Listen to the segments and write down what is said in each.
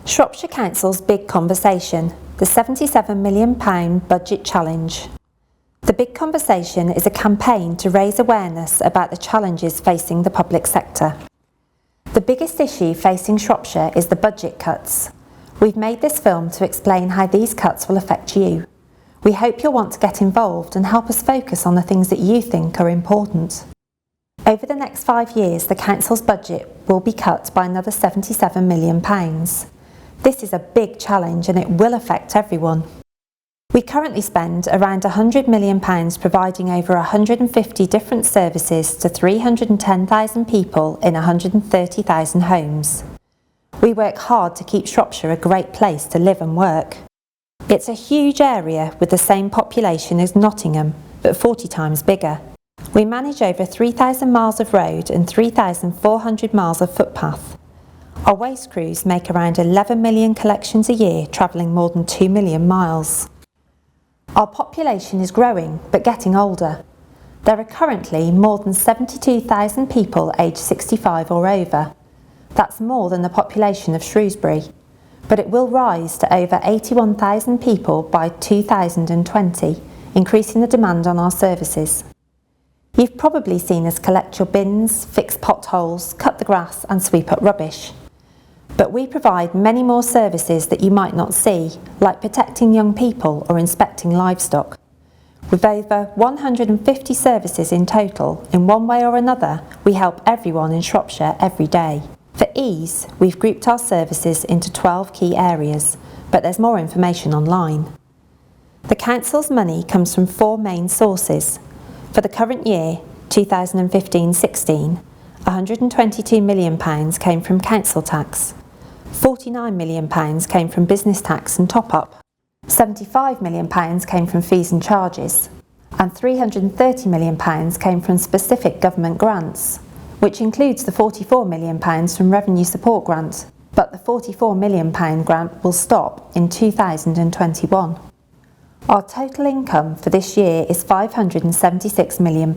Shropshire Council's Big Conversation, the £77 million budget challenge. The Big Conversation is a campaign to raise awareness about the challenges facing the public sector. The biggest issue facing Shropshire is the budget cuts. We've made this film to explain how these cuts will affect you. We hope you'll want to get involved and help us focus on the things that you think are important. Over the next 5 years, the Council's budget will be cut by another £77 million. This is a big challenge and it will affect everyone. We currently spend around £100 million providing over 150 different services to 310,000 people in 130,000 homes. We work hard to keep Shropshire a great place to live and work. It's a huge area with the same population as Nottingham, but 40 times bigger. We manage over 3,000 miles of road and 3,400 miles of footpath. Our waste crews make around 11 million collections a year, travelling more than 2 million miles. Our population is growing, but getting older. There are currently more than 72,000 people aged 65 or over. That's more than the population of Shrewsbury, but it will rise to over 81,000 people by 2020, increasing the demand on our services. You've probably seen us collect your bins, fix potholes, cut the grass and sweep up rubbish. But we provide many more services that you might not see, like protecting young people or inspecting livestock. With over 150 services in total, in one way or another, we help everyone in Shropshire every day. For ease, we've grouped our services into 12 key areas, but there's more information online. The Council's money comes from 4 main sources. For the current year, 2015-16, £122 million came from council tax. £49 million came from business tax and top-up, £75 million came from fees and charges, and £330 million came from specific government grants, which includes the £44 million from Revenue Support Grant, but the £44 million grant will stop in 2021. Our total income for this year is £576 million.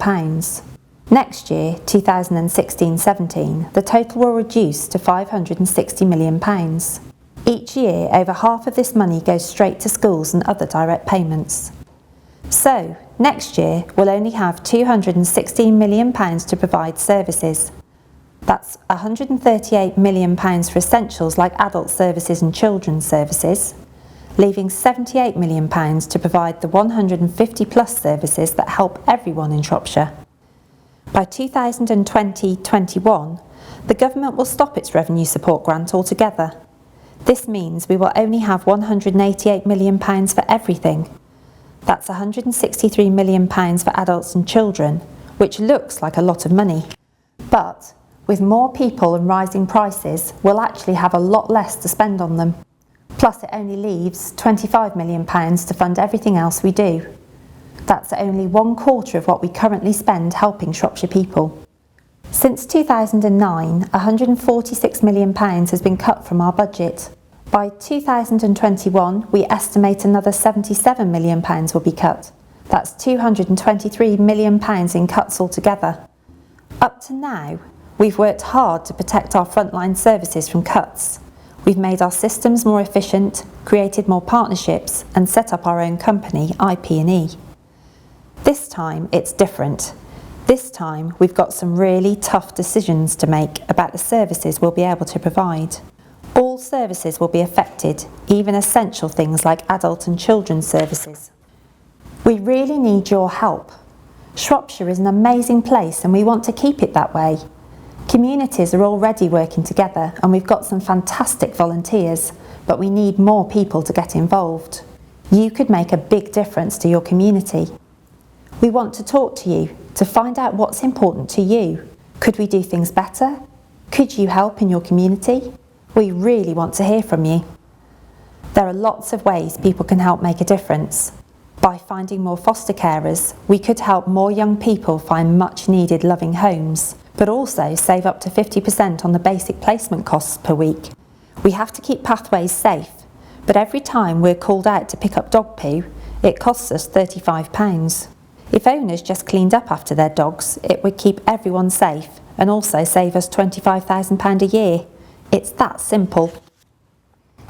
Next year, 2016-17, the total will reduce to £560 million. Each year, over half of this money goes straight to schools and other direct payments. So, next year, we'll only have £216 million to provide services. That's £138 million for essentials like adult services and children's services, leaving £78 million to provide the 150 plus services that help everyone in Shropshire. By 2020-21, the government will stop its revenue support grant altogether. This means we will only have £188 million for everything. That's £163 million for adults and children, which looks like a lot of money. But with more people and rising prices, we'll actually have a lot less to spend on them. Plus it only leaves £25 million to fund everything else we do. That's only 1/4 of what we currently spend helping Shropshire people. Since 2009, £146 million has been cut from our budget. By 2021, we estimate another £77 million will be cut. That's £223 million in cuts altogether. Up to now, we've worked hard to protect our frontline services from cuts. We've made our systems more efficient, created more partnerships and set up our own company, IP&E. This time it's different. This time we've got some really tough decisions to make about the services we'll be able to provide. All services will be affected, even essential things like adult and children's services. We really need your help. Shropshire is an amazing place and we want to keep it that way. Communities are already working together and we've got some fantastic volunteers, but we need more people to get involved. You could make a big difference to your community. We want to talk to you to find out what's important to you. Could we do things better? Could you help in your community? We really want to hear from you. There are lots of ways people can help make a difference. By finding more foster carers, we could help more young people find much needed loving homes, but also save up to 50% on the basic placement costs per week. We have to keep pathways safe, but every time we're called out to pick up dog poo, it costs us £35. If owners just cleaned up after their dogs, it would keep everyone safe and also save us £25,000 a year. It's that simple.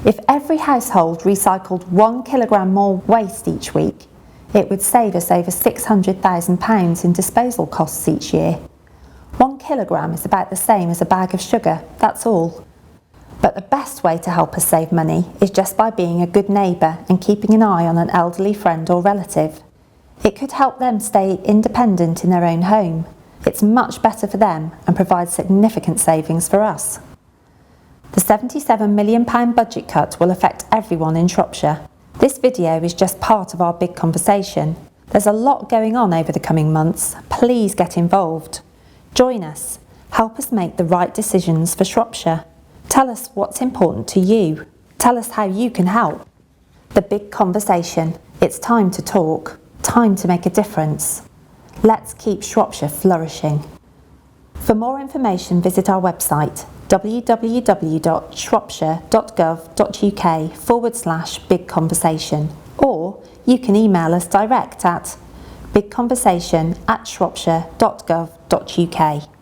If every household recycled 1 kilogram more waste each week, it would save us over £600,000 in disposal costs each year. 1 kilogram is about the same as a bag of sugar, that's all. But the best way to help us save money is just by being a good neighbour and keeping an eye on an elderly friend or relative. It could help them stay independent in their own home. It's much better for them and provides significant savings for us. The £77 million budget cut will affect everyone in Shropshire. This video is just part of our big conversation. There's a lot going on over the coming months. Please get involved. Join us. Help us make the right decisions for Shropshire. Tell us what's important to you. Tell us how you can help. The big conversation. It's time to talk. Time to make a difference. Let's keep Shropshire flourishing. For more information, visit our website www.shropshire.gov.uk/big conversation, or you can email us direct at bigconversation@shropshire.gov.uk.